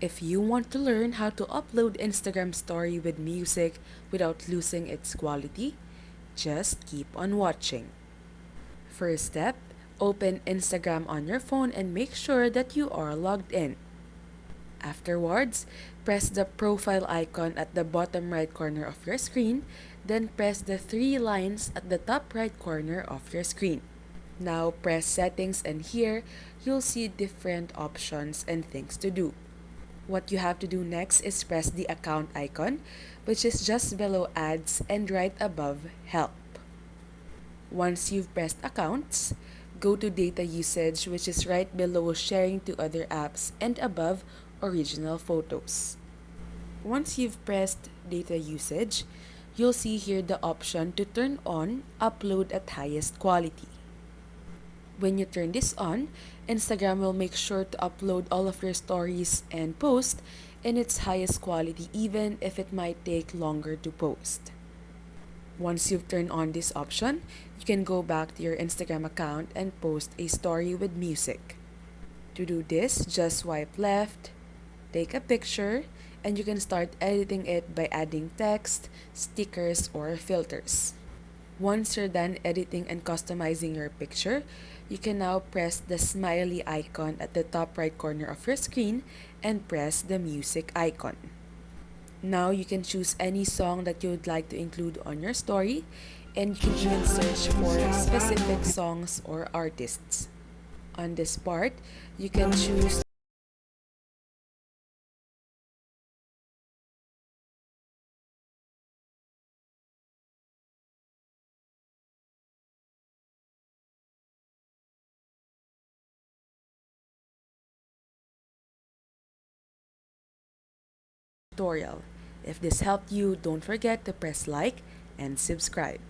If you want to learn how to upload Instagram story with music without losing its quality, just keep on watching. First step, open Instagram on your phone and make sure that you are logged in. Afterwards, press the profile icon at the bottom right corner of your screen, then press the three lines at the top right corner of your screen. Now press settings, and here you'll see different options and things to do. What you have to do next is press the account icon, which is just below ads and right above help. Once you've pressed accounts, go to data usage, which is right below sharing to other apps and above original photos. Once you've pressed data usage, you'll see here the option to turn on upload at highest quality. When you turn this on, Instagram will make sure to upload all of your stories and posts in its highest quality, even if it might take longer to post. Once you've turned on this option, you can go back to your Instagram account and post a story with music. To do this, just swipe left, take a picture, and you can start editing it by adding text, stickers, or filters. Once you're done editing and customizing your picture, you can now press the smiley icon at the top right corner of your screen and press the music icon. Now you can choose any song that you would like to include on your story, and you can even search for specific songs or artists. On this part, you can choose tutorial. If this helped you, don't forget to press like and subscribe.